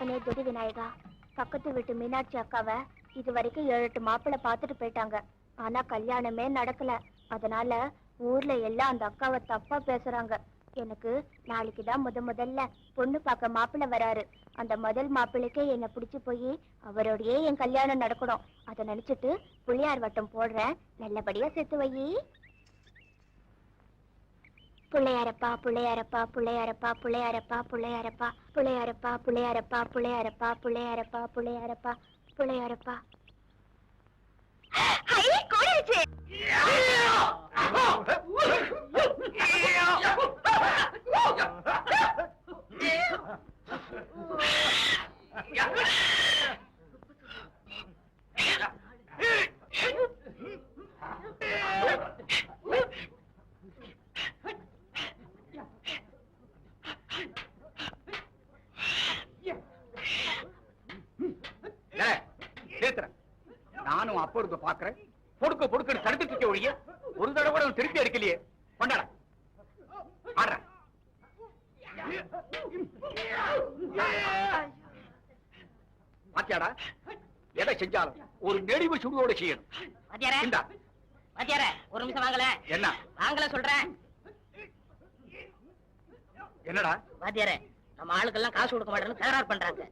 அப்பனே துடி விநாயகா, பக்கத்து வீட்டு மீனாட்சி அக்காவை இது வரைக்கும் 7-8 மாப்பிள்ளை பார்த்துட்டு போயிட்டாங்க. ஆனா கல்யாணமே நடக்கல. அதனால ஊர்ல எல்லாம் அந்த அக்காவை தப்பா பேசுறாங்க. எனக்கு நாளைக்குதான் முதல்ல பொண்ணு பார்க்க மாப்பிள்ளை வராரு. அந்த முதல் மாப்பிள்ளைக்கே என்ன பிடிச்சு போய் அவரோடயே என் கல்யாணம் நடக்கணும். அதை நினைச்சிட்டு புள்ளியார் வட்டம் போடுறேன். நல்லபடியா சேர்த்து வை. புள்ளையாரப்பா புள்ளையாரப்பா புள்ளையாரப்பா புள்ளையாரப்பா புள்ளையாரப்பா புள்ளையாரப்பா புள்ளையாரப்பா புள்ளையாரப்பா புள்ளையாரப்பா புள்ளையாரப்பா புள்ளையாரப்பா. நானும் அப்ப இருந்து பாக்குறேன். பொடுக்க பொடுக்க தடுத்துட்டு ஒழிய ஒரு தடவை கூட திருப்பி எடுக்கலையே. கொண்டாட ஆடுற பாத்தியாடா, எதை செஞ்சாலும் ஒரு நெடிவு சுடுவோட செய்யணும். ஒரு நிமிஷம் வாங்கல. என்ன வாங்கல சொல்றேன். என்னடா வாத்தியாரே, நம்ம ஆளுக்கெல்லாம் காசு கொடுக்க மாட்டேன்னு தகராறு பண்றாங்க.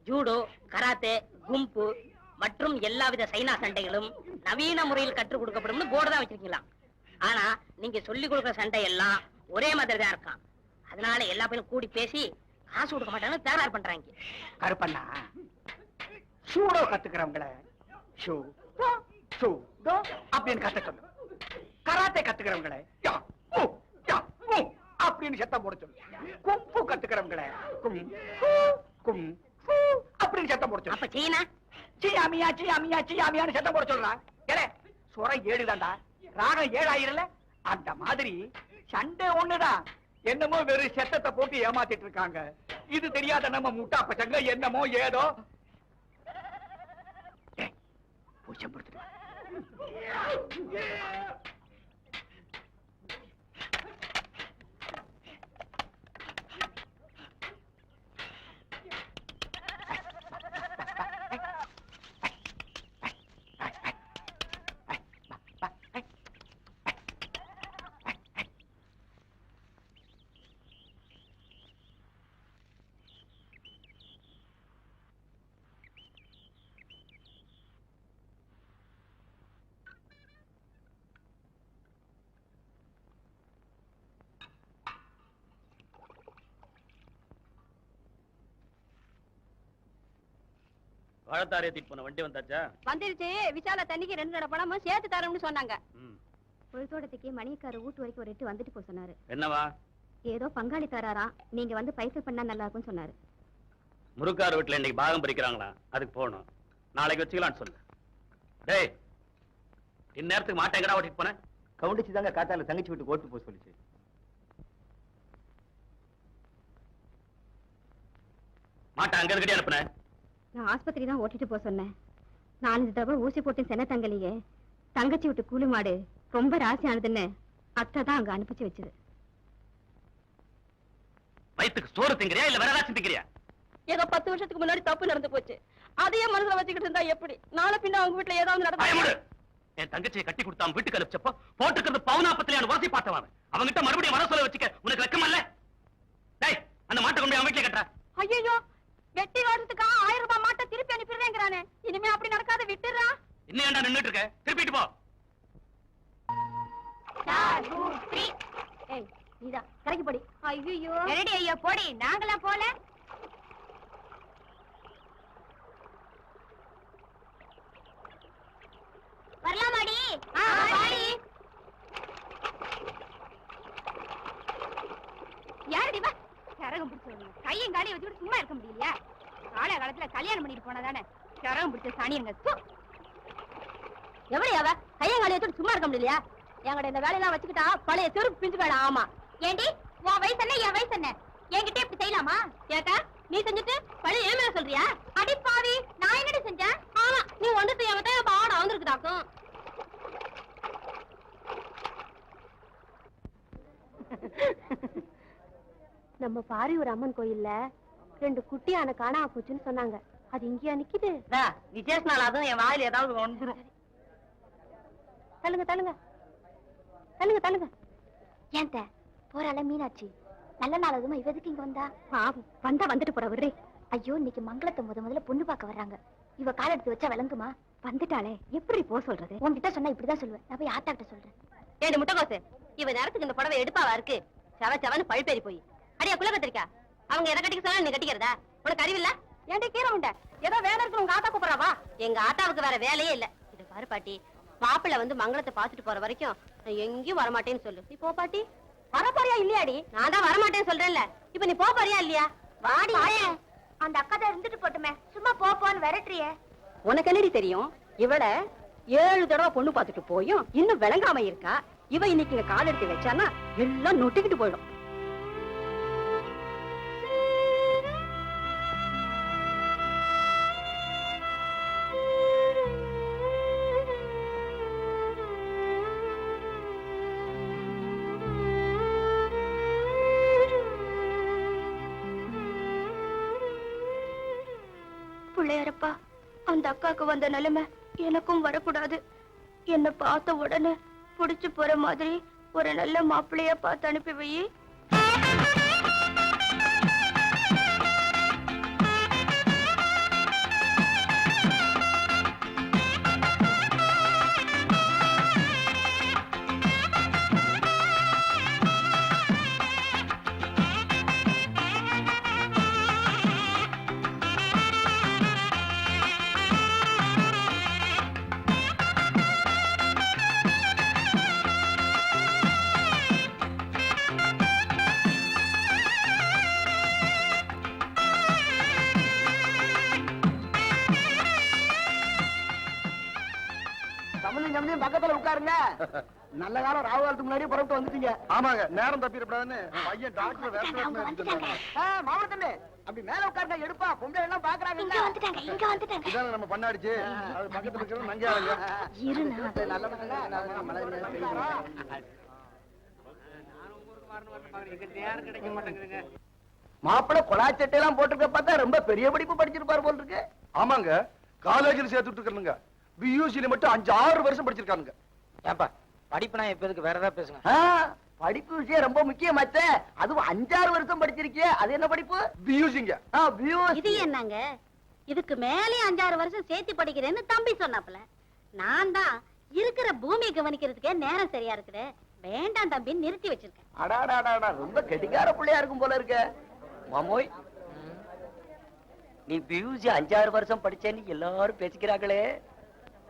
ஜூடோ, கராத்தே, கும்பு மற்றும் எல்லாவித சைனா சண்டைகளும் நவீன முறையில் கற்றுக் கொடுக்கப்படும் போர்டு தான் வச்சிருக்கீங்களாம். ஆனா நீங்க சொல்லி கொடுக்குற சண்டை எல்லாம் ஒரே மாதிரி தான் இருக்கான். அதனால எல்லா பேரும் கூடி பேசி காசு கொடுக்க மாட்டாங்கன்னு தகராறு பண்றாங்க. கருப்பண்ணா, சூடோ கத்துக்கிறவங்கள அப்படின்னு கத்த சொல்லு. கராத்தே கத்துக்கிறவங்கள அப்படின்னு சத்தம் போட சொல்லு. கும்பு கத்துக்கிறவங்கள அப்படின்னு சத்தம் போட சொல்லு. அப்ப சீனா சியாமியா சியாமியா சியாமியான்னு சத்தம் போட சொல்றான். சுரம் 7 தான்டா, ராகம் 7 ஆயிரல. அந்த மாதிரி சண்டை ஒண்ணுதான். என்னமோ வெறும் சத்தத்தை போட்டு ஏமாத்திட்டு இருக்காங்க. இது தெரியாத நம்ம முட்டா பசங்க என்னமோ ஏதோ பூச்சப்படுத்து. வாழத்தாரி ஏத்திட்டு போன வண்டி வந்தாச்சா? வந்துருச்சு. விசால தண்ணிக்கு 2 நட பணமும் சேர்த்து தரோம்னு சொன்னாங்க. பொழுதோடத்துக்கு மணிக்கார வீட்டு வரைக்கும் ஒரு 8 வந்துட்டு போக சொன்னாரு. என்னவா? ஏதோ பங்காளி தராராம், நீங்க வந்து பைசல் பண்ணா நல்லா இருக்கும்னு சொன்னாரு. முருக்கார் வீட்டுல இன்னைக்கு பாகம் பறிக்கிறாங்களா, அதுக்கு போகணும். நாளைக்கு வச்சுக்கலாம்னு சொல்லு. டேய், இந்நேரத்துக்கு மாட்டை எங்கடா ஓட்டிட்டு போன? கவுண்டிச்சு தாங்க காத்தால தங்கச்சி வீட்டுக்கு ஓட்டு போக சொல்லிச்சு. மாட்டை அங்க இருக்கிட்டே அனுப்புன? நான் ஆஸ்பத்திரி தான் ஓட்டிட்டு போக சொன்னேன். 4 தடவை ஊசி போட்டு சென்ன தங்கலையே. தங்கச்சி விட்டு கூலி மாடு ரொம்ப ராசியானதுன்னு அத்தை தான் அங்க அனுப்பிச்சு வச்சது. வயிற்றுக்கு சோறு திங்கிறியா இல்ல வேற ஏதாச்சும் திங்கிறியா? ஏதோ 10 வருஷத்துக்கு முன்னாடி தப்பு நடந்து போச்சு. அதையே மனசுல வச்சுக்கிட்டு இருந்தா எப்படி? நாளை பின்ன அவங்க வீட்டுல ஏதாவது நடந்தா? என் தங்கச்சியை கட்டி கொடுத்தா வீட்டுக்கு அனுப்பிச்சப்போ போட்டுக்கிறது பவுனாப்பத்திலையான வாசி பார்த்தவன். அவங்கிட்ட மறுபடியும் வர சொல்ல வச்சுக்க உனக்கு வெக்கமல்ல? டேய், அந்த மாட்டை கொண்டு அவன் வீட்டுல கட்டுற. ஐயோ, வெட்டி வருஷத்துக்கு 1000 ரூபாய் மாட்டை திருப்பி அனுப்பிடுறேங்கிறானே. இனிமே அப்படி நடக்காத, விட்டுறா. இன்னும் ஏன்டா நின்னுட்டு இருக்க? திருப்பிட்டு போ. ஏய், நீதான் கரைக்கு போடி. ஐயோ ரெடி ஐயா, போடி. நாங்களாம் போல. வரலாமாடி? யாரடி வா? கரகம் பிடிச்சவங்க கையும் காலையும் வச்சுட்டு சும்மா இருக்க முடியலையா? கால காலத்துல கல்யாணம் பண்ணிட்டு போனாதானே கரகம் பிடிச்ச சாணியங்க. எவ்வளவு அவ கையும் காலையை வச்சுட்டு சும்மா இருக்க முடியலையா? என்கிட்ட இந்த வேலையெல்லாம் வச்சுக்கிட்டா பழைய செருப்பு பிஞ்சு வேலை. ஆமா ஏண்டி, உன் வயசு என்ன என் வயசு என்ன? என்கிட்ட இப்படி செய்யலாமா? கேட்டா நீ செஞ்சுட்டு பழைய ஏன் மேல சொல்றியா? அடிப்பாவி, நான் என்னடி செஞ்சேன்? ஆமா, நீ வந்துட்டு என் தான் பாட வந்திருக்குதாக்கும். நம்ம பாரியூர் அம்மன் கோயில்ல 2 குட்டியான காணாம போச்சுன்னு சொன்னாங்க. அது இங்கேயா நிக்குது? விசேஷ நாள் அதுவும் என் வாயில ஏதாவது வந்துரும். தள்ளுங்க தள்ளுங்க தள்ளுங்க தள்ளுங்க. ஏன் போறாள மீனாட்சி? நல்ல நாள் அதுமா இவதுக்கு இங்க வந்தா? பாவம், வந்தா வந்துட்டு போற விடுறே. ஐயோ, இன்னைக்கு மங்களத்தை முதல்ல பொண்ணு பார்க்க வர்றாங்க. இவ கால் எடுத்து வச்சா விளங்குமா? வந்துட்டாளே, எப்படி போ சொல்றது? உன்கிட்ட சொன்னா இப்படிதான் சொல்லுவேன். நான் போய் ஆத்தா கிட்ட சொல்றேன். ஏண்டு முட்டைகோசு, இவ நேரத்துக்கு இந்த புடவை எடுப்பாவா இருக்கு? சவன்னு பழுப்பேறி போய் அடியா குள்ள கத்திரிக்கா. அவங்க எதை கட்டிக்க சொன்னா நீ கட்டிக்கிறதா? உனக்கு அறிவில்ல? ஏன்டா கீரை உண்ட ஏதோ வேலை இருக்கு உங்க ஆத்தா கூப்பிடறாவா? எங்க ஆத்தாவுக்கு வேற வேலையே இல்ல. இது பாரு பாட்டி, மாப்பிள்ள வந்து மங்களத்தை பாத்துட்டு போற வரைக்கும் நான் எங்கேயும் வரமாட்டேன்னு சொல்லு. நீ போ பாட்டி. வர போறியா இல்லையாடி? நான் தான் வரமாட்டேன்னு சொல்றேன்ல. இப்ப நீ போ போறியா இல்லையா? வாடி. அந்த அக்கா தான் இருந்துட்டு போட்டுமே, சும்மா போன்னு விரட்டுறியே. உனக்கு என்னடி தெரியும்? இவள 7 தடவை பொண்ணு பாத்துட்டு போயும் இன்னும் விளங்காம இருக்கா. இவ இன்னைக்கு இங்க கால் எடுத்து வச்சானா எல்லாம் நொட்டிக்கிட்டு போயிடும். பிள்ளையாரப்பா, அந்த அக்காக்கு வந்த நிலைமை எனக்கும் வரக்கூடாது. என்ன பார்த்த உடனே புடிச்சு போற மாதிரி ஒரு நல்ல மாப்பிள்ளைய பார்த்து அனுப்பி வை. பக்கத்துல உட்காருங்க. நல்ல காலம் ராவு காலத்துக்கு முன்னாடியே புறப்பட்டு வந்துட்டீங்க. ஆமாங்க, நேரம் தப்பிடப்படாதுன்னு பையன் டாக்டர் வேற மாமன் தம்பி அப்படி மேல உட்காருங்க. எடுப்பா, பொம்பளை எல்லாம் பாக்குறாங்க. இங்க வந்துட்டாங்க. இதான நம்ம பண்ணாடிச்சு. அது பக்கத்துல இருக்கிறது நங்கையாளுங்க. மாப்பிள்ள கொலாச்சட்டை எல்லாம் போட்டிருக்க பார்த்தா ரொம்ப பெரிய படிப்பு படிச்சிருப்பாரு போல் இருக்கு. ஆமாங்க, காலேஜில் சேர்த்துட்டு இருக்கணுங்க. பியூசில மட்டும் 5-6 வருஷம் படிச்சிருக்கானுங்க. ஏப்பா படிப்புனா எப்ப எதுக்கு வேற ஏதாவது பேசுங்க. படிப்பு விஷயம் ரொம்ப முக்கியமாச்ச. அதுவும் 5-6 வருஷம் படிச்சிருக்கிய. அது என்ன படிப்பு? பியூசிங்க. இது என்னங்க, இதுக்கு மேலே 5-6 வருஷம் சேர்த்து படிக்கிறேன்னு தம்பி சொன்னாப்ல. நான் தான் இருக்கிற பூமியை கவனிக்கிறதுக்கே நேரம் சரியா இருக்குது. வேண்டாம் தம்பி, நிறுத்தி வச்சிருக்கேன். அடாடாடா, ரொம்ப கெட்டிக்கார பிள்ளையா இருக்கும் போல இருக்க. மாமோய், நீ பியூசி 5-6 வருஷம் படிச்சேன்னு எல்லாரும் பேசிக்கிறாங்களே.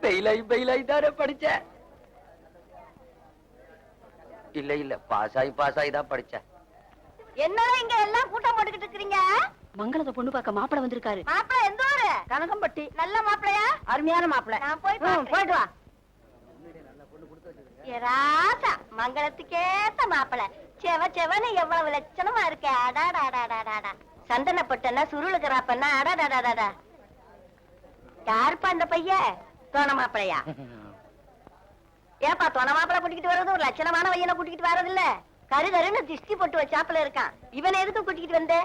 பெயிலாய் தானே படிச்ச? இல்ல பாஸ் ஆகி தான் படிச்சேன். என்னடா இங்க எல்லாம் கூட்டம் போட்டுக்கிட்டு இருக்கீங்க? மங்களத்தை பொண்ணு பார்க்க மாப்பிள வந்திருக்காரு. மாப்பிள்ளை எந்த ஊரு? கனகம்பட்டி. நல்ல மாப்பிள்ளையா? அருமையான மாப்பிள. நான் போய் போயிட்டு வா. ராசா, மங்களத்துக்கேத்த மாப்பிள்ளை. செவன்னு எவ்வளவு லட்சணமா இருக்க. அடாடாடாடாடா, சந்தனப்பட்டனா சுருளுக்குறாப்பன்னா. அடாடாடாடா, யாருப்பா அந்த பையன்? தோண மாப்பிளையா? ஏப்பா, தோண மாப்பிளை கூட்டிக்கிட்டு வர்றது ஒரு லட்சணமான பையனை கூட்டிக்கிட்டு வர்றது இல்ல. கருன்னு திஷ்டி போட்டு வச்சாப்புல இருக்கான். இவனை எதுக்கு கூட்டிக்கிட்டு வந்த?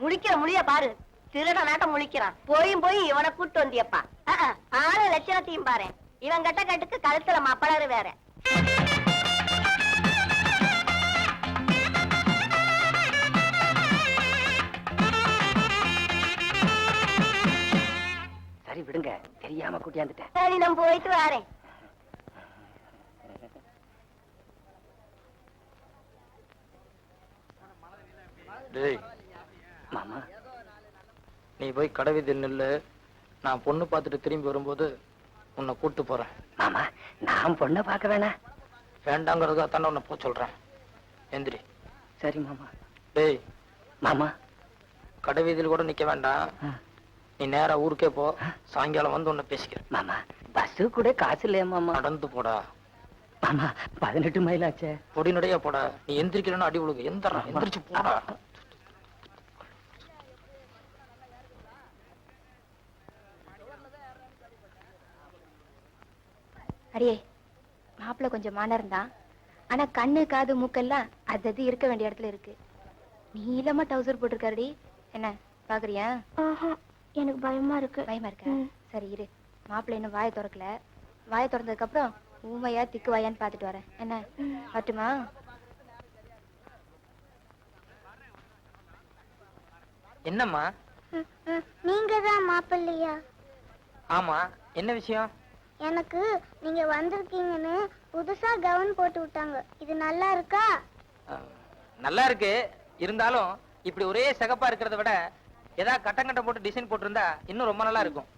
முழிக்கிற முடிய பாரு, திருட நாட்டம் முழிக்கிறான். போய் இவனை கூட்டு வந்தியப்பா. ஆளு லட்சணத்தையும் பாரு. இவன் கட்ட கட்டுக்கு கழுத்துல மாப்பிளரு வேற. சரி விடுங்க, தெரியாம கூட்டியாந்துட்டேன். சரி, நான் போயிட்டு வரேன். டேய் மாமா, நீ போய் கடவுதில் நில்லு. நான் பொண்ணு பார்த்துட்டு திரும்பி வரும்போது உன்னை கூட்டு போறேன். மாமா, நான் பொண்ணை பார்க்க வேணாம். வேண்டாங்கிறதா தானே உன்னை போக சொல்றேன். எந்திரி. சரி மாமா. டேய் மாமா, கடைவீதியில் கூட நிக்க வேண்டாம். நீ நேரா ஊருக்கே போ. சாயங்காலம் வந்து உன்னை பேசிக்கிறேன். மாமா, பஸ் கூட காசு இல்லையா மாமா? நடந்து போடா. மாமா, 18 மைல் ஆச்சே. பொடிநடையா போடா. நீ எந்திரிக்கலன்னா அடி விழுகு. எந்திரிச்சு போடா. அடியே, மாப்பிள்ள கொஞ்சம் மானம் தான். ஆனா கண்ணு காது மூக்கெல்லாம் அது இருக்க வேண்டிய இடத்துல இருக்கு. நீளமா டவுசர் போட்டிருக்காருடி. என்ன பாக்குறியா? எனக்கு பயமா இருக்கு. பயமா இருக்கா? சரி இரு, மாப்பிள்ளை இன்னும் வாயை திறக்கல. வாயை திறந்ததுக்கு அப்புறம் ஊமையா திக்கு வாயான்னு பாத்துட்டு வரேன். என்ன பட்டுமா? என்னம்மா? நீங்க தான் மாப்பிள்ளையா? ஆமா, என்ன விஷயம்? எனக்கு நீங்க வந்திருக்கீங்கன்னு புதுசா கவுன் போட்டு விட்டாங்க. இது நல்லா இருக்கா? நல்லா இருக்கு. இருந்தாலும் இப்படி ஒரே சிகப்பா இருக்கிறத விட ஏதாவது கட்டங்கட்ட போட்டு டிசைன் போட்டிருந்தா இன்னும் ரொம்ப நல்லா இருக்கும்.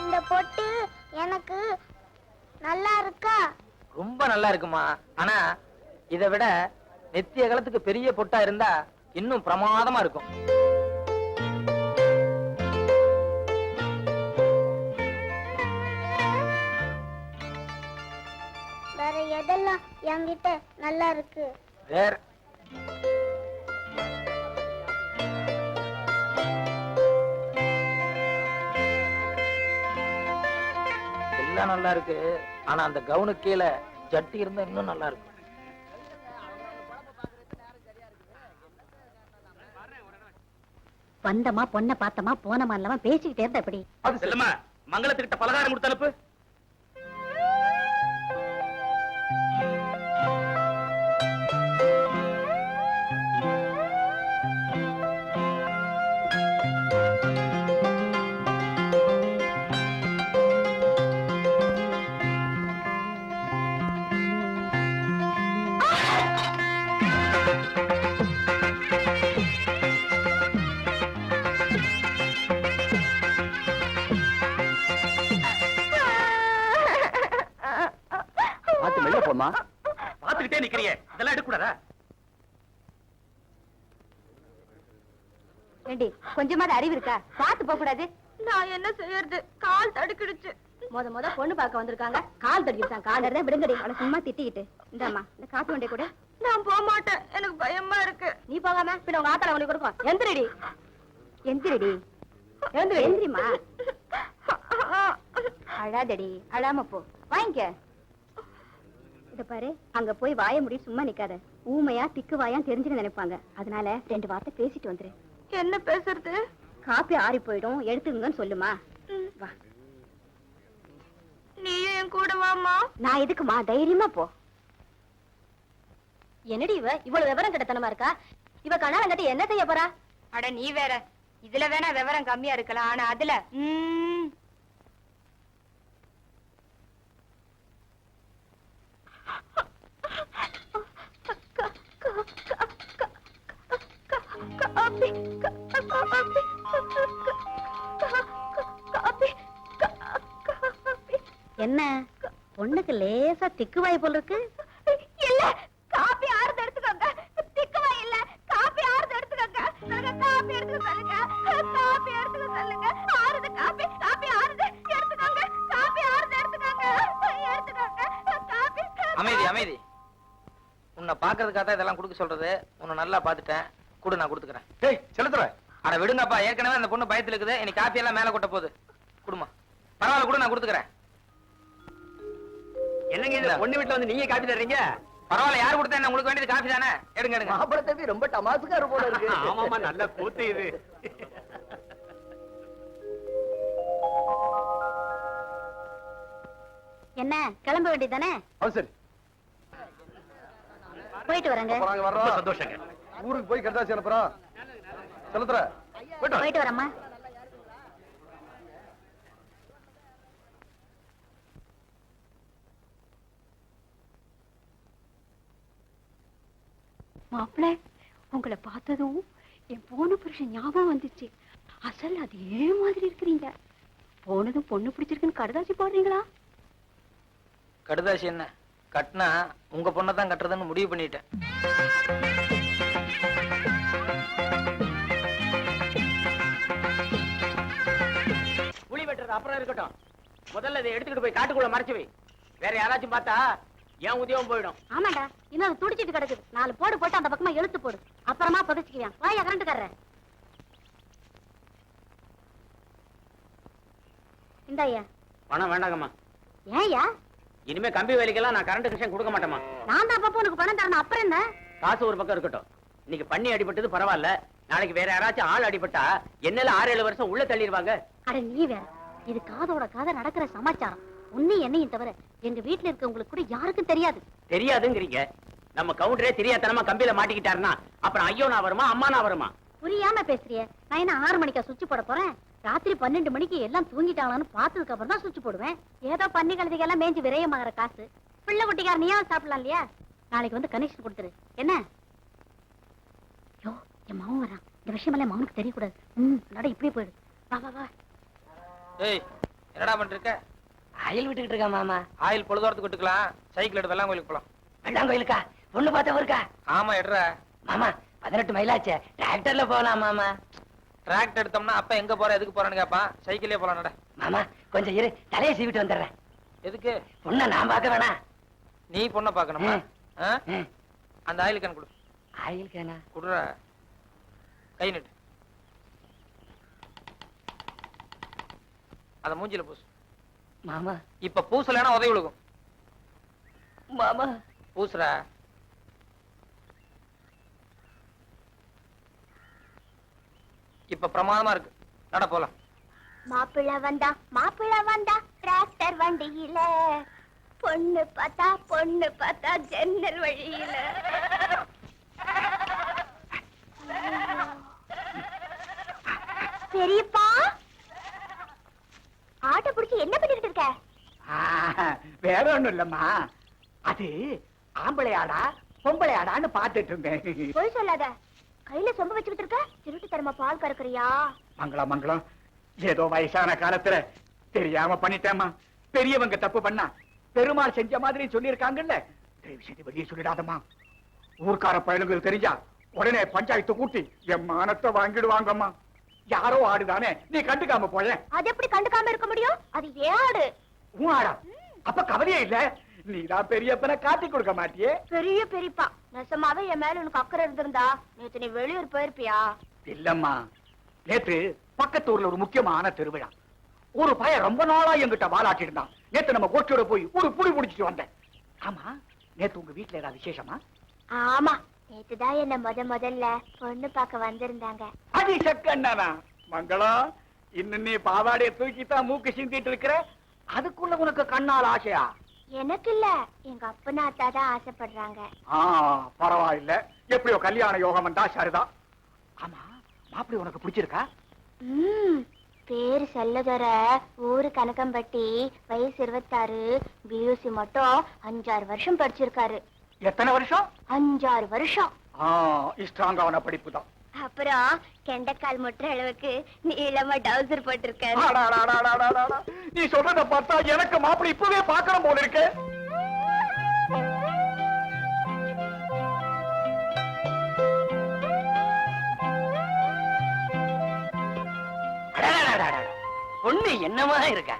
இந்த பொட்டு எனக்கு நல்லா இருக்கா? ரொம்ப நல்லா இருக்குமா. ஆனா இதை விட நெத்தி அகலத்துக்கு பெரிய பொட்டா இருந்தா இன்னும் பிரமாதமா இருக்கும். வேற எதெல்லாம் என்கிட்ட நல்லா இருக்கு? வேற எல்லாம் நல்லா இருக்கு. ஆனா அந்த கவுனுக்கு கீழே ஜட்டி இருந்தா இன்னும் நல்லா இருக்கும். வந்தமா பொண்ணை பார்த்தமா போனமா இல்லாம பேசிக்கிட்டே இருந்தா எப்படி? செல்லம்மா, மங்களத்துக்கிட்ட பலகாரம் கொடுத்து அனுப்பு. போமா பாத்துக்கிட்டே நிக்கிறியே, இதெல்லாம் எடுக்கூடாதா? ஏண்டி கொஞ்சமாவது அறிவு இருக்கா? பாத்து போக கூடாது. நான் என்ன செய்யறது? கால் தடுக்கிடுச்சு. முத பொண்ணு பார்க்க வந்திருக்காங்க, கால் தடுக்கிடுச்சான். காலர் தான் விடுங்கடி. அவளை சும்மா திட்டிக்கிட்டு. இந்தாம்மா இந்த காப்பி வண்டியை கூட. நான் போக மாட்டேன், எனக்கு பயமா இருக்கு. நீ போகாம பின்ன உங்க ஆத்தால உனக்கு கொடுக்கும். எந்திரடி எந்திரடி எந்திரிமா. அழாதடி, அழாம போ. வாங்கிக்க. இத பாரு, அங்க போய் வாய முடி சும்மா நிக்காத. ஊமையா திக்கு வாயா தெரிஞ்சுன்னு நினைப்பாங்க. அதனால 2 வார்த்தை பேசிட்டு வந்துரு. என்ன பேசுறது? காப்பி ஆறி போயிடும், எடுத்துங்கன்னு சொல்லுமா. வா, நீயும் என் கூட வாமா. நான் எதுக்குமா? தைரியமா போ. என்னடி இவ்வளவு விவரம் கிட்டத்தனமா இருக்கா? இவ கணவன் கட்டி என்ன செய்ய போறா? அட நீ வேற. இதுல வேணா விவரம் கம்மியா இருக்கலாம், ஆனா அதுல என்ன பொண்ணுக்கு லேசா திக்குவாய் போல இருக்கு. இல்ல, காபி ஆறுது எடுத்துக்கோங்க. திக்குவாய் இல்ல, காபி ஆறுது எடுத்துக்கோங்க. காபி எடுத்துக்க சொல்லுங்க, காபி எடுத்துக்க சொல்லுங்க. ஆறுது காபி, காபி ஆறுது எடுத்துக்கோங்க. காபி ஆறுது எடுத்துக்கோங்க, எடுத்துக்கோங்க காபி. அமைதி அமைதி. உன்னை பாக்குறதுக்காக தான் இதெல்லாம் கொடுக்க சொல்றது. உன்னை நல்லா பாத்துட்டேன், கூட நான் கொடுத்துக்கிறேன். டேய் செலுத்துற. அட விடுங்கப்பா, ஏற்கனவே அந்த பொண்ணு பயத்துல இருக்குது. இன்னைக்கு காப்பி எல்லாம் மேல கொட்ட போகுது. குடுமா, பரவாயில்ல, கூட நான் கொடுத்துக்கிறேன். என்னங்க இந்த பொண்ணு வீட்டுல வந்து நீங்க காப்பி தர்றீங்க? பரவாயில்ல, யாரு கொடுத்தா என்ன? உங்களுக்கு வேண்டியது காப்பி தானே. எடுங்க எடுங்க. மாப்பிள்ளை தம்பி ரொம்ப டமாசுக்காரு போல இருக்கு. ஆமாமா, நல்ல கூத்து இது. என்ன கிளம்ப வேண்டியதானே? சரி, போயிட்டு வரேங்க. நாங்க வர்றோம். ரொம்ப சந்தோஷங்க. ஊருக்கு போய் கடைசி அனுப்புறோம். செலுத்துற. போயிட்டு வரேம்மா. மாப்பிள்ள, உங்களை பார்த்ததும் என் போன புருஷன் ஞாபகம் வந்துச்சு. அசல் அதே மாதிரி இருக்கிறீங்க. போனதும் பொண்ணு பிடிச்சிருக்குன்னு கடுதாசி போடுறீங்களா? கடுதாசி என்ன கட்டினா உங்க பொண்ணை தான் கட்டுறதுன்னு முடிவு பண்ணிட்டேன். புளி வெட்டுறது அப்புறம் இருக்கட்டும். முதல்ல இதை எடுத்துக்கிட்டு போய் காட்டுக்குள்ள மறைச்சு வை. வேற யாராச்சும் பார்த்தா ஏன் உதயம் போயிடும். ஆமாடா, இன்னும் துடிச்சிட்டு கிடக்குது. 4 போடு போட்டு அந்த பக்கமா இழுத்து போடு. அப்புறமா புதைச்சுக்குவேன். வாயா கரண்ட்டுக்காரர். இந்தாயா. பணம் வேண்டாங்கம்மா. ஏயா? இனிமே கம்பி வேலைக்கெல்லாம் நான் கரண்ட் கனெக்ஷன் கொடுக்க மாட்டேமா. நான் தான் அப்பப்போ உனக்கு பணம் தரணும், அப்புறம் என்ன? காசு ஒரு பக்கம் இருக்கட்டும், இன்னைக்கு பண்ணி அடிபட்டது பரவாயில்ல, நாளைக்கு வேற யாராச்சும் ஆள் அடிபட்டா என்னல 6-7 வருஷம் உள்ள தள்ளிடுவாங்க. அட நீ வேற, இது காதோட காதை நடக்கிற சமாச்சாரம். உன்னை என்னையும் தவிர எங்க வீட்டுல இருக்கவங்களுக்கு கூட யாருக்கும் தெரியாது. தெரியாதுங்கிறீங்க? நம்ம கவுண்டரே தெரியாதனமா கம்பியில மாட்டிக்கிட்டாருன்னா அப்புறம் ஐயோ நான் வருமா அம்மா நான் வருமா? புரியாம பேசுறிய. நான் என்ன 6 மணிக்கா சுவிட்ச் போட போறேன்? ராத்திரி 12 மணிக்கு எல்லாம் தூங்கிட்டாங்களான்னு பார்த்ததுக்கு அப்புறம் தான் சுவிட்ச் போடுவேன். ஏதோ பண்ணி கழுதிகெல்லாம் மேய்ஞ்சி விரயமாகற காசு. பிள்ளை குட்டிக்கார நீயா சாப்பிடலாம் இல்லையா? நாளைக்கு வந்து கனெக்ஷன் கொடுத்துரு என்ன? யோ, என் மாமன் வரான். இந்த விஷயமெல்லாம் மாமனுக்கு தெரியக்கூடாது. நட இப்படியே போயிடு. வா வா வா. ஏய், என்னடா பண்ணிருக்க? ஆயில் விட்டுக்கிட்டு இருக்கா மாமா. ஆயில் பொழுதோரத்துக்கு விட்டுக்கலாம். சைக்கிள் எடுத்து வெள்ளாங்கோயிலுக்கு போலாம். வெள்ளாங்கோயிலுக்கா? பொண்ணு பார்த்தவ இருக்கா? ஆமா, எடுற மாமா 18 மைலாச்சே, டிராக்டர்ல போகலாம் மாமா. டிராக்டர் எடுத்தோம்னா அப்ப எங்க போற எதுக்கு போறேன்னு கேப்பான். சைக்கிளே போலாம் நட. மாமா கொஞ்சம் இரு, தலையை சீவிட்டு வந்துடுறேன். எதுக்கு? பொண்ணை நான் பார்க்க வேணாம். நீ பொண்ணை பாக்கணுமா? அந்த ஆயில் கேன் கொடு. ஆயில் கேனா? குடுற. கை நட்டு அத மூஞ்சில பூசு. மாமா இப்ப பூசலன்னா உதவி விழுகும். மாமா பூசுற. இப்ப பிரமாதமா இருக்கு. நட போலாம். மாப்பிள்ளை வந்தா டிராக்டர் வண்டியில, பொண்ணு பார்த்தா ஜன்னல் வழியில. பெரியப்பா, ஆட்டோ பிடிச்சி என்ன பண்ணிக்கிட்டு இருக்க? வேற ஒண்ணும் இல்லம்மா, அது ஆம்பளை ஆடா பொம்பளை ஆடான்னு பாத்துட்டு இருந்தேன். போய் சொல்லாத, கையில சொம்ப வச்சுக்கிட்டு இருக்க. திருட்டு தரமா பால் கறக்குறியா? மங்களம் மங்களம், ஏதோ வயசான காலத்துல தெரியாம பண்ணிட்டேம்மா. பெரியவங்க தப்பு பண்ணா பெருமாள் செஞ்ச மாதிரி சொல்லியிருக்காங்கல்ல, தயவு செய்து வெளியே சொல்லிடாதம்மா. ஊர்க்கார பயலுங்களுக்கு தெரிஞ்சா உடனே பஞ்சாயத்து கூட்டி என் மானத்தை வாங்கிடுவாங்கம்மா. யாரோ ஆடுதானே, நீ கண்டுக்காம போய. அது எப்படி கண்டுக்காம இருக்க முடியும்? அது ஏன் ஆடு? உன் ஆடா? அப்ப கவலையே இல்ல, நீதான் பெரியப்பனை காட்டி கொடுக்க மாட்டியே. பெரிய பெரியப்பா, நெசமாவே என் மேல உனக்கு அக்கறை இருந்திருந்தா நேத்து நீ வெளியூர் போயிருப்பியா? இல்லம்மா, நேத்து பக்கத்து ஊர்ல ஒரு முக்கியமான திருவிழா. ஒரு பையன் ரொம்ப நாளா என்கிட்ட வாலாட்டி இருந்தான். நேத்து நம்ம கோஷ்டியோட போய் ஒரு புடி புடிச்சிட்டு வந்தேன். ஆமா, நேத்து உங்க வீட்டுல ஏதாவது விசேஷமா? ஆமா, நேத்துதான் என்ன முதல்ல பொண்ணு பார்க்க வந்திருந்தாங்க. அது சக்கண்ணா. மங்களம், இன்னும் நீ பாவாடைய தூக்கித்தான் மூக்கு சிந்திட்டு இருக்கிற, அதுக்குள்ள உனக்கு கண்ணால் ஆசையா? எனக்கு இல்ல, எங்க அப்பனாத்தா தான் ஆசைப்படுறாங்க. பரவாயில்ல, எப்படியோ கல்யாண யோகம் வந்தா சரிதான். ஆமா, மாப்பிள்ளை உனக்கு பிடிச்சிருக்கா? பேரு செல்லதொர, ஊரு கனகம்பட்டி, வயசு 26, பியூசி மட்டும் 5-6 வருஷம் படிச்சிருக்காரு. எத்தனை வருஷம்? 5-6 வருஷம். ஸ்ட்ராங்கான படிப்பு தான். அப்புறம் கெண்டைக்கால் முட்டுற அளவுக்கு நீளமா டவுசர் போட்டிருக்காரு. நீ சொல்றத பார்த்தா எனக்கு மாப்பிள்ளை இப்பவே பார்க்கணும் போல இருக்கு. பொண்ணு என்னமா இருக்க?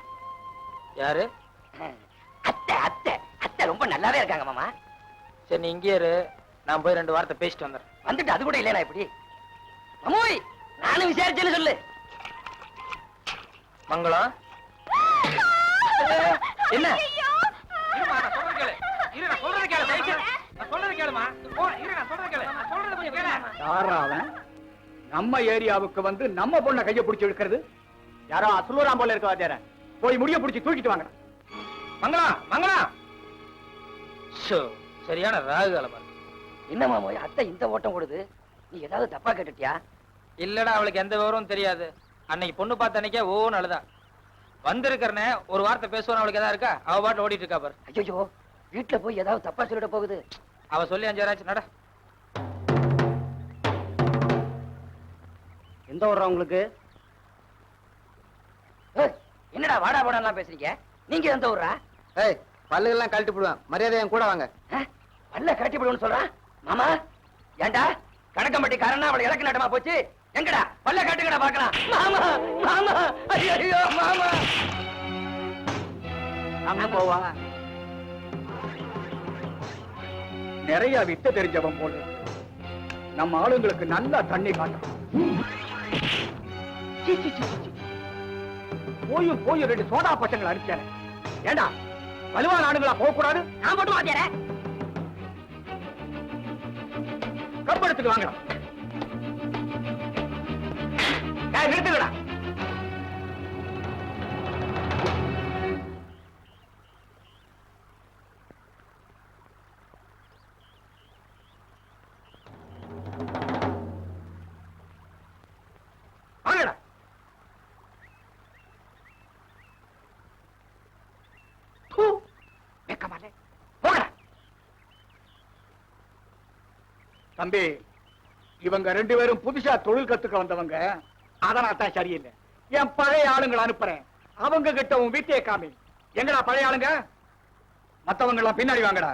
யாரு? அத்தை அத்தை அத்தை ரொம்ப நல்லாவே இருக்காங்க மாமா. சரி, நீ இங்கே இரு, நான் போய் 2 வார்த்தை பேசிட்டு வந்துடுறேன். வந்துட்டு அது கூட இல்லையா இப்படி? அம்மோய், நானும் விசாரிச்சேன்னு சொல்லு. மங்களம், என்ன? நம்ம ஏரியாவுக்கு வந்து நம்ம பொண்ண கைய பிடிச்சு இழுக்கிறது யாரோ அசுலூராம் போல இருக்க வாத்தியார. போய் முடிய பிடிச்சு தூக்கிட்டு வாங்க. மங்களம் மங்களம், சரியான ராகு காலமா. என்ன மாமோய், அத்தை இந்த ஓட்டம் கொடுது? நீ ஏதாவது தப்பா கேட்டுட்டியா? இல்லடா, அவளுக்கு எந்த விவரமும் தெரியாது. அன்னைக்கு பொண்ணு பார்த்த அன்னைக்கே ஓன்னு அழுதா. வந்திருக்கிறனே ஒரு வார்த்தை பேசுவான், அவளுக்கு எதாவது இருக்கா? அவ பாட்டு ஓடிட்டு இருக்கா பாரு. ஐயோ, வீட்டுல போய் ஏதாவது தப்பா சொல்லிட போகுது. அவ சொல்லி 5 ஆச்சு. நட. எந்த ஊர்றா உங்களுக்கு? என்னடா வாடா போடாலாம் பேசுறீங்க? நீங்க எந்த ஊர்றா? பல்லுகள்லாம் கழட்டி போடுவேன், மரியாதை என் கூட வாங்க. பல்ல கட்டி போடுவேன்னு சொல்றான் மாமா. ஏண்டா கணக்கம்பட்டிக்காரனா அவளை இலக்கு நட்டமா போச்சு? எங்கடா பல்ல கட்டுக்கடா பாக்கலாம். மாமா மாமா, ஐயோ மாமா. அங்க போவா. நிறைய வித்த தெரிஞ்சவன் போல நம்ம ஆளுங்களுக்கு நல்லா தண்ணி காட்டும். போயும் 2 சோடா பசங்களை அடிச்சானே. ஏண்டா வலுவான ஆளுங்களா போக கூடாது. நான் போட்டு வாத்தியாரே. கம்பெடுத்துட்டு வாங்கடா. நிறுத்துக்கடா. வாங்கடா. போகடா. தம்பி, இவங்க 2 பேரும் புதுசா தொழில் கத்துக்க வந்தவங்க. அதனால தான் சரியில்லை. என் பழைய ஆளுங்களை அனுப்புறேன். அவங்க கிட்ட உன் வீட்டையே காமி. எங்கடா பழைய ஆளுங்க? மத்தவங்க எல்லாம் பின்னாடி வாங்கடா.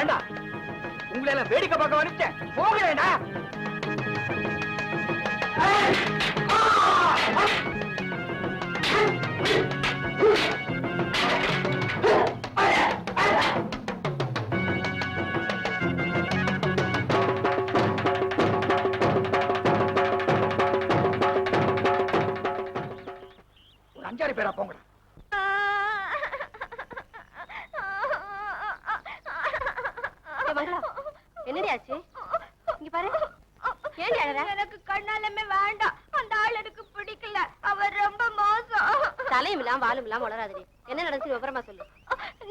ஏண்டா உங்களை எல்லாம் வேடிக்கை பார்க்க வந்துட்டேன். போகிறேன்டா. ஒரு 5-6 பேரா போங்கடா. என்னடி ஆச்சு? இங்க பாரு. ஏன் அழற? எனக்கு கண்ணாலமே வேண்டாம். அந்த ஆள் எனக்கு பிடிக்கல. அவர் ரொம்ப மோசம். தலையும் இல்லாம வாலும் இல்லாம வளராதடி. என்ன நடந்துச்சு விவரமா சொல்லு.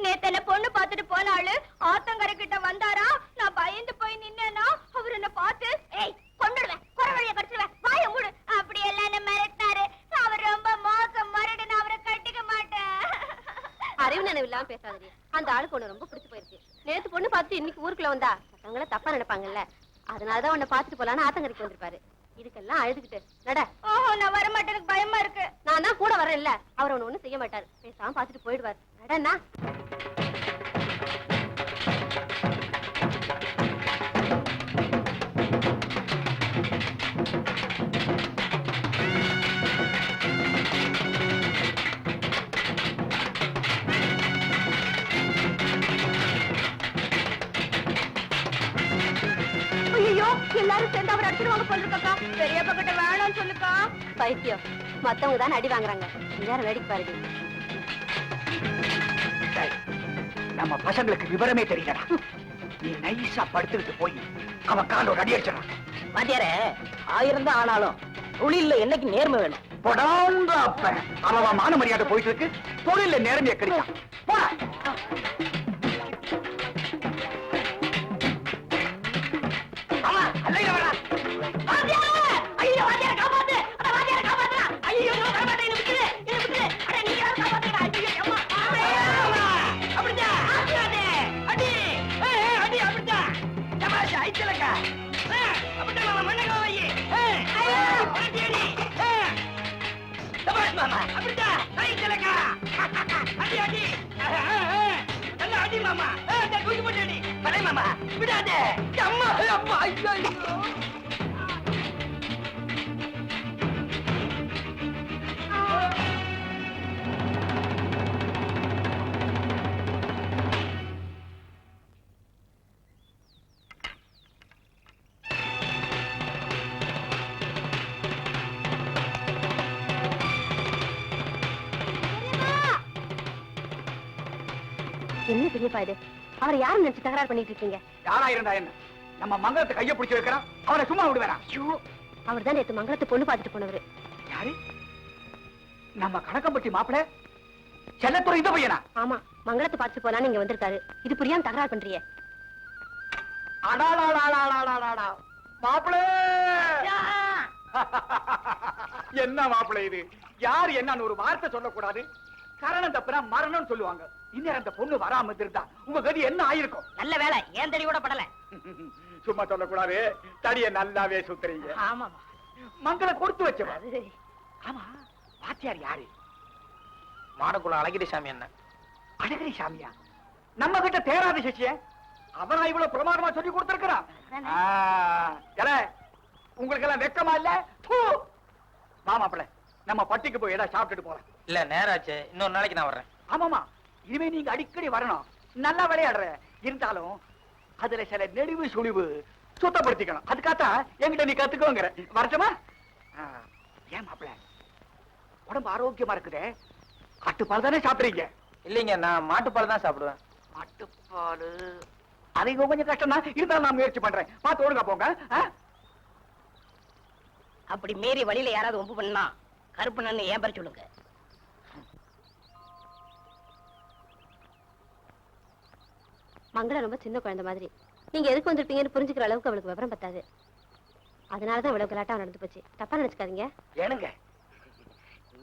நேத்து என்ன பொண்ணு பார்த்துட்டு போன ஆளு ஆத்தங்கரை கிட்ட வந்தாரா. நான் பயந்து போய் நின்னேனா அவர் என்ன பார்த்து ஏய் கொன்னுடுவேன், குறவழிய கடிச்சிடுவேன், வாய மூடு அப்படி எல்லாம் என்ன மிரட்டினாரு. அவர் ரொம்ப மோசம், மறுபடியும் நான் அவரை கட்டிக்க மாட்டேன். அறிவு நினைவு இல்லாம பேசாதடி. அந்த ஆளுக்கு ஒண்ணு ரொம்ப பிடிச்சு போயிருக்கு. நேத்து பொண்ணு பார்த்துட்டு இன்னைக்கு ஊருக்குள்ள வந்தா மத்தவங்கள தப்பா நினைப்பாங்கல்ல. அதனாலதான் உன்னை பாத்துட்டு போலான்னு ஆத்தங்கரைக்கு வந்திருப்பாரு. இதுக்கெல்லாம் அழுதுகிட்டு நட. ஓஹோ, நான் வர மாட்டேன், எனக்கு பயமா இருக்கு. நான் தான் கூட வரேன் இல்ல. அவர் ஒண்ணு செய்ய மாட்டாரு. பேசாம பாத்துட்டு போயிடுவாரு. நடன்னா. ஐயோ, எல்லாரும் சேர்ந்து அவர் அடிச்சிருவாங்க போல இருக்கா. பெரியப்பா கிட்ட வேணாம்னு சொல்லுக்கா. பைத்தியம். மத்தவங்க தான் அடி வாங்குறாங்க. எல்லாரும் வேடிக்கை பாருடி. நம்ம பசங்களுக்கு விவரமே தெரியலடா. நீ நைஸா படுத்துக்கிட்டு போய் அவன் காலோட அடி அடிச்சிடறான். வாத்தியாரே, 1000 தான் ஆனாலும் தொழில்ல என்னைக்கு நேர்மை வேணும். போடாங்க அப்ப அவன் மான மரியாதை போயிட்டு இருக்கு. தொழில நேர்மையை கிடைக்கும். போடா. ஆமா, அல்லையில வரா. ஐயோ, வாத்தியார காப்பாத்து. அட வாத்தியார காப்பாத்துடா. ஐயோ, நான் வர மாட்டேன். இது விட்டுரு. அட நீங்க யாரும் காப்பாத்துடா. ஐயோ, அம்மா. அப்படிடா. அடி. அடி அப்படிடா. சமாஷ் ஐச்சலக்கா. அப்படிடா மாமா மண்ணக வை. ஐயோ, அடி. சமாஷ் மாமா. அப்படிடா. ஐச்சலக்கா. அடி. நல்லா அடி மாமா தூக்கி போட்டு அடி பலே மாமா விடாதே அம்மா அப்பா ஐயோ என்ன பெரியப்பா இது? அவர் யாரும் நினைச்சு தகராறு பண்ணிட்டு இருக்கீங்க? யாரா இருந்தா என்ன நம்ம மங்களத்தை கைய பிடிச்சு வைக்கிறான் அவனை சும்மா விடுவேனா ஐயோ, அவர் தான் நேத்து மங்களத்தை பொண்ணு பார்த்துட்டு போனவரு. யாரு நம்ம கணக்கம்பட்டி மாப்பிள செல்லத்துறை இந்த பையனா ஆமா, மங்களத்தை பார்த்துட்டு போலான்னு இங்க வந்திருக்காரு. இது புரியாம தகராறு பண்றிய? அடாடாடாடாடாடாடா மாப்பிள என்ன மாப்பிள இது யார் என்னன்னு ஒரு வார்த்தை சொல்லக்கூடாது. கரணம் தப்புனா மரணம் சொல்லுவாங்க. இன்னும் அந்த பொண்ணு வராம இருந்தா உங்க கதி என்ன ஆயிருக்கும்? நல்ல வேலை ஏன் தடி கூட படல. சும்மா சொல்லக்கூடாது. தடிய நல்லாவே சுத்துறீங்க. ஆமா மங்கள கொடுத்து வச்சவா. ஆமா, வாத்தியார் யாரு? மாடக்குள்ள அழகிரி சாமி என்ன? அழகிரி சாமியா? நம்ம கிட்ட தேராத சிஷ்ய அவனா இவ்வளவு பிரமாதமா சொல்லி கொடுத்திருக்கிறான். உங்களுக்கு எல்லாம் வெக்கமா இல்ல? மாமாப்பிள்ள நம்ம பட்டிக்கு போய் ஏதாவது சாப்பிட்டுட்டு போறேன். இல்ல நேராச்சு, இன்னொரு நாளைக்கு நான் வர்றேன். ஆமாமா, இனிமே நீங்க அடிக்கடி வரணும். நல்லா விளையாடுற இருந்தாலும் அதுல சில நெளிவு சுழிவு சுத்தப்படுத்திக்கணும். அதுக்காகத்தான் என்கிட்ட நீ கத்துக்கோங்கிற. வரட்டுமா? ஏன் மாப்பிள்ள உடம்பு ஆரோக்கியமா இருக்குதே, ஆட்டுப்பால் தானே சாப்பிடுறீங்க? இல்லைங்க, நான் மாட்டுப்பால் தான் சாப்பிடுவேன். ஆட்டுப்பால் அது கொஞ்சம் கஷ்டம் தான், இருந்தாலும் நான் முயற்சி பண்றேன். பார்த்து ஒழுங்கா போங்க. அப்படி மீறி வழியில யாராவது ஒப்பு பண்ணா கருப்பு நன்னு ஏன் பேர் சொல்லுங்க. மங்களம் ரொம்ப சின்ன குழந்தை மாதிரி. நீங்க எதுக்கு வந்திருப்பீங்கன்னு புரிஞ்சுக்கிற அளவுக்கு அவளுக்கு விவரம் பத்தாது. அதனாலதான் இவ்வளவு கலாட்டா நடந்து போச்சு. தப்பா நினைச்சுக்காதீங்க. ஏனுங்க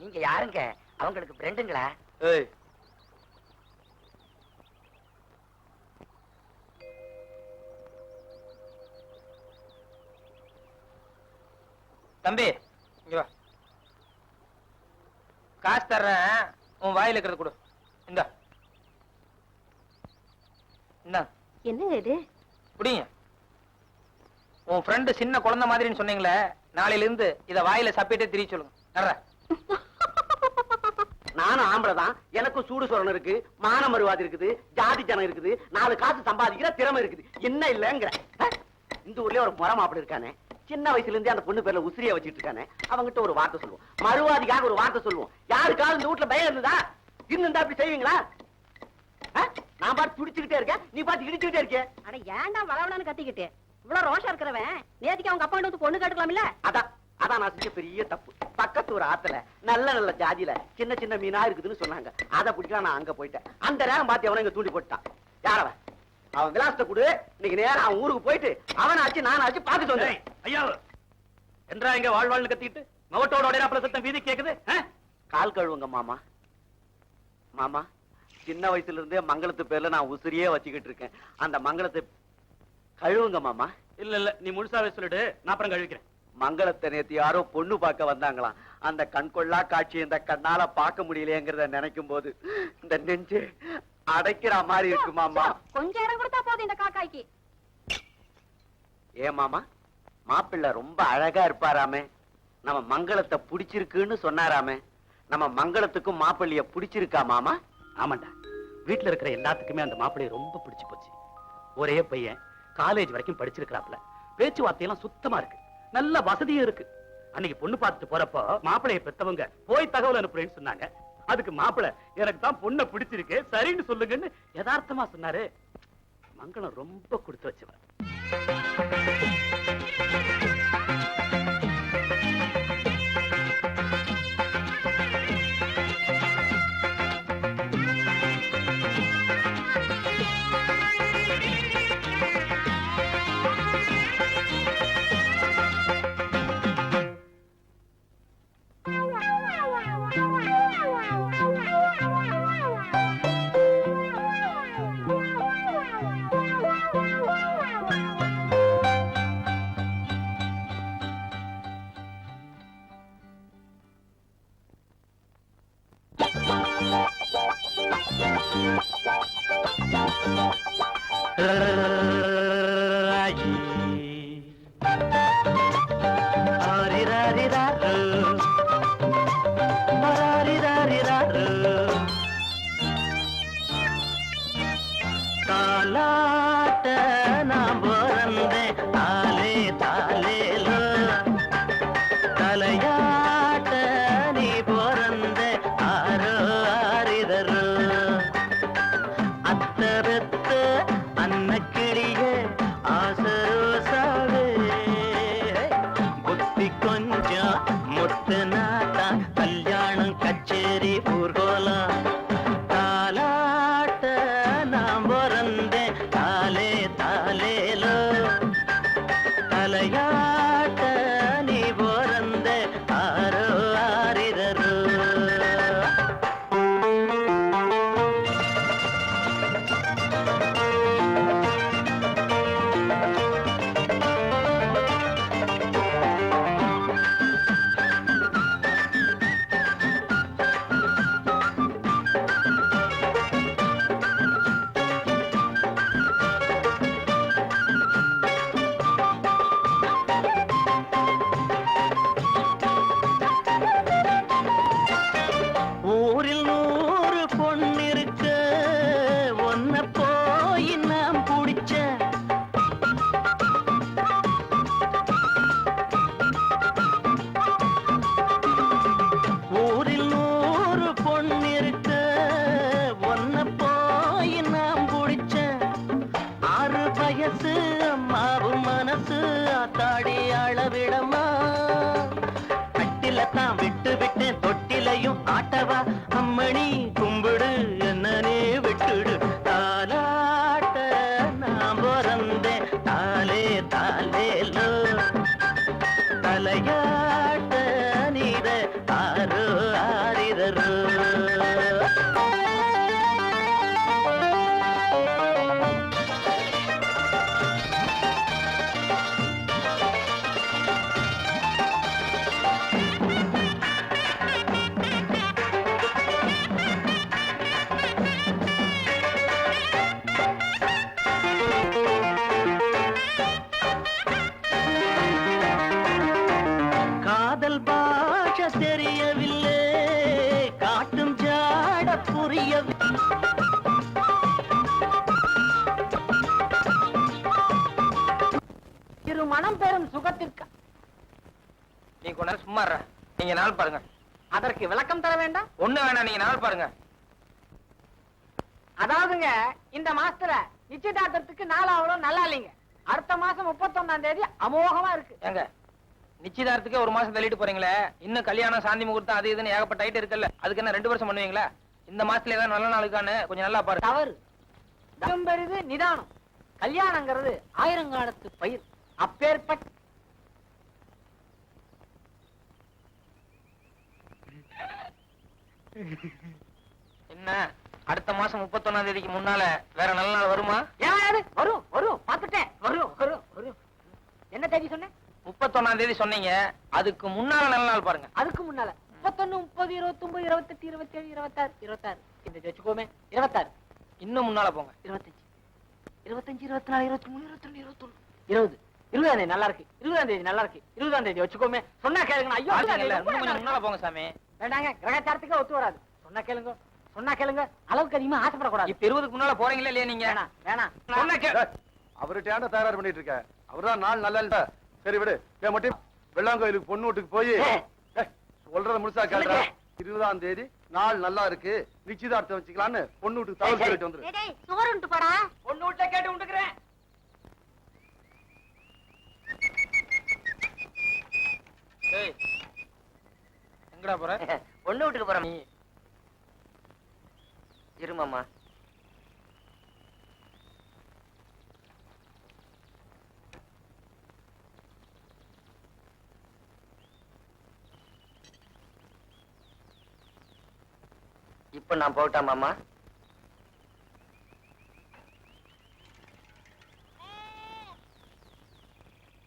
நீங்க யாருங்க? அவங்களுக்கு ஃப்ரெண்டுங்களா? ஏய், தம்பி இங்க வா. காசு தர்றேன், உன் வாயில இருக்கிறது கொடு. இந்த என்னங்க இது? குடிங்க. உன் ஃப்ரெண்டு சின்ன குழந்தை மாதிரின்னு சொன்னீங்களே, நாளையில இருந்து இத வாயில சப்பிட்டே திரிய சொல்லுங்க. தர்றேன். நானும் ஆம்பளைதான், எனக்கும் சூடு சொரணம் இருக்கு, மான மறுவாதி இருக்குது, ஜாதி ஜனம் இருக்குது, 4 காசு சம்பாதிக்கிற திறமை இருக்குது. என்ன இல்லங்கிற? இந்த ஊர்லயே ஒரு முறை மாப்பிள்ள இருக்கானே, சின்ன வயசுல இருந்தே அந்த பொண்ணு பேர்ல உசிரியா வச்சுட்டு இருக்கானே, அவங்கிட்ட ஒரு வார்த்தை சொல்லுவோம். மறுவாதிக்காக ஒரு வார்த்தை சொல்லுவோம். யாருக்காவது இந்த வீட்டுல பயம் இருந்ததா? இருந்தா அப்படி செய்வீங்களா? நான் பாட்டு துடிச்சுக்கிட்டே இருக்கேன், நீ பாட்டு இடிச்சுக்கிட்டே இருக்கே. அட ஏன்டா வளவளன்னு கத்திக்கிட்டு? இவ்வளவு ரோஷா இருக்கிறவன் நேத்துக்கு அவங்க அப்பா வந்து பொண்ணு கேட்டுக்கலாம்ல? அதான் நான் செஞ்ச பெரிய தப்பு. பக்கத்து ஒரு ஆத்துல நல்ல நல்ல ஜாதியில சின்ன சின்ன மீனா இருக்குதுன்னு சொன்னாங்க. அதை பிடிக்கலாம் நான் அங்க போயிட்டேன். அந்த நேரம் பார்த்து அவனை இங்க தூண்டி போட்டான். யாரவன்? அவன் விலாசத்தை கொடு. இன்னைக்கு நேரம் அவன் ஊருக்கு போயிட்டு அவனாச்சு நானாச்சு பாத்துட்டு வந்தேன். ஐயா என்றா இங்க வாழ்வாள்னு கத்திட்டு மவட்டோட உடையாப்புல சத்தம் வீதி கேக்குது. கால் கழுவுங்க மாமா. மாமா, சின்ன வயசுல இருந்தே மங்களத்து பேர்ல நான் உசிரியே வச்சுக்கிட்டு இருக்கேன். அந்த மங்களத்தை கழுவுங்க மாமா. இல்ல இல்ல, நீ முழுசாவே சொல்லிட்டு நான் அப்புறம் கழுவிக்கிறேன். மங்களத்தை நேத்து யாரோ பொண்ணு பார்க்க வந்தாங்களாம். அந்த கண்கொள்ளா காட்சி இந்த கண்ணால பார்க்க முடியலையேங்கிறத நினைக்கும் போது இந்த நெஞ்சு அடைக்கிற மாதிரி இருக்கு மாமா. கொஞ்சம் இடம் கொடுத்தா போதும் இந்த காக்காய்க்கு. ஏ மாமா, மாப்பிள்ளை ரொம்ப அழகா இருப்பாராமே, நம்ம மங்களத்தை பிடிச்சிருக்குன்னு சொன்னாராமே, நம்ம மங்களத்துக்கும் மாப்பிள்ளைய பிடிச்சிருக்கா மாமா? ஆமாண்டா, வீட்டுல இருக்கிற எல்லாத்துக்குமே அந்த மாப்பிள்ளைய ரொம்ப பிடிச்சு போச்சு. ஒரே பையன், காலேஜ் வரைக்கும் படிச்சிருக்கிறாப்ல, பேச்சுவார்த்தையெல்லாம் சுத்தமா இருக்கு, நல்ல வசதியும் இருக்கு. அன்னைக்கு பொண்ணு பார்த்துட்டு போறப்போ மாப்பிள்ளைய பெத்தவங்க போய் தகவல் அனுப்புறேன்னு சொன்னாங்க. அதுக்கு மாப்பிள்ளை எனக்கு தான் பொண்ணை பிடிச்சிருக்கு சரின்னு சொல்லுங்கன்னு யதார்த்தமா சொன்னாரு. மங்களம் ரொம்ப கொடுத்து வச்சவன். ராஜி ஆரிராரிராரு ஆரிராரிராரு தாலாட்ட நான் பிறந்தேன் தாலே தாலேலோ தலையாட்ட நீ பிறந்த ஆரோ ஆரிதரோ அத்தரத்த அன்னக்கிளிய ஆசரோசாவே புத்தி கொஞ்சம் முத்து நாத்தா கல்யாணம் கச்சேரி ஊர்கோலம் தாலாட்ட நாம் பிறந்தேன் தாலே தாலேலோ தலையாட்ட நீ பிறந்த ஆரோ ஆரிதரோ ஊரில் 100 பொண்ணிருக்க ஒன்ன போய் நாம் பிடிச்ச ஊரில் 100 பொண்ணிருக்க ஒன்ன போய் நாம் பிடிச்ச 6 வயசு அம்மாவு மனசு ஆத்தாடி அளவிடமா கட்டில விட்டு விட்டேன் தொட்டிலையும் ஆட்டவா அம்மணி கும்பிடு என்னனே விட்டுடு தாலாட்ட நான் பிறந்தேன் தாலே தாலேலோ தலையாட்ட நீத ஆரோ ஆரிதரோ காதல் பாஷ தெரியவில்லை காட்டும் ஜாட புரியவில்லை இரு மனம் பெறும் சுகத்திற்கு நீ கொஞ்ச நேரம் சும்மா இருடா. நீங்க நாள் பாருங்க. அதற்கு விளக்கம் தர வேண்டாம். ஒண்ணு வேணாம், நீங்க நாள் பாருங்க. அதாவதுங்க இந்த மாசத்துல நிச்சயதார்த்தத்துக்கு நாளாவளோ நல்லா இல்லைங்க. அடுத்த மாசம் 31ஆம் தேதி அமோகமா இருக்கு. ஏங்க நிச்சயதார்த்தத்துக்கு ஒரு மாசம் தள்ளிட்டு போறீங்களே, இன்னும் கல்யாணம் சாந்தி முகூர்த்தம் அது இதுன்னு ஏகப்பட்ட ஐட்டம் இருக்குல்ல, அதுக்கு என்ன 2 வருஷம் பண்ணுவீங்களா? இந்த மாசத்துல ஏதாவது நல்ல நாளுக்கான்னு கொஞ்சம் நல்லா பாருங்க. தவறு. பெரிது நிதானம். கல்யாணங்கிறது ஆயிரங்காலத்து பயிர். அப்பேற்பட்ட என்ன அடுத்த மாசம் 31ஆம் தேதிக்கு முன்னால வேற நல்ல நாள் வருமா? ஏன் வரும் வரும் பாத்துட்டேன். வரும் வரும் வரும். என்ன தேதி சொன்னேன்? 31ஆம் தேதி சொன்னீங்க, அதுக்கு முன்னால நல்ல நாள் பாருங்க. அதுக்கு முன்னால 31, 30, 29, 28, 27, 26, 26. இந்த வச்சுக்கோமே 26. இன்னும் முன்னால போங்க. 25, 25, 24, 23, 22, 21, 20. 20ஆம் தேதி நல்லா இருக்கு. 20ஆம் தேதி நல்லா இருக்கு. 20ஆம் தேதி வச்சுக்கோமே. சொன்னா கேளுங்க. ஐயோ பாத்தீங்கல்ல, இன்னும் கொஞ்சம் முன்னால போங்க சாமி. வேண்டாங்க, கிரகச்சாரத்துக்கு ஒத்து வராது. சொன்னா கேளுங்க. சொன்னா கேளுங்க. அளவுக்கு அதிகமா ஆசைப்படக்கூடாது. இப்ப 20க்கு முன்னால போறீங்களா இல்லையா நீங்க? வேணாம் வேணாம். சொன்னா அவர்கிட்ட ஏன்டா தயார் பண்ணிட்டு இருக்க? அவர்தான் நாள் நல்லா இல்ல. சரி விடு. மட்டும் வெள்ளாங்கோயிலுக்கு பொண்ணு வீட்டுக்கு போய் சொல்றத முழுசா கேள்றா. 20ஆம் தேதி நாள் நல்லா இருக்கு, நிச்சயதார்த்தம் வச்சுக்கலான்னு பொண்ணு வீட்டுக்கு தகவல் சொல்லிட்டு வந்துரு. சோறு உண்டு போடா. பொண்ணு வீட்டுல கேட்டு உண்டுக்கிறேன். ஏய், எங்கடா போற? பொண்ணு வீட்டுக்கு போறேன். நீ இருமாமா. இப்ப நான் போகட்டா மாமா?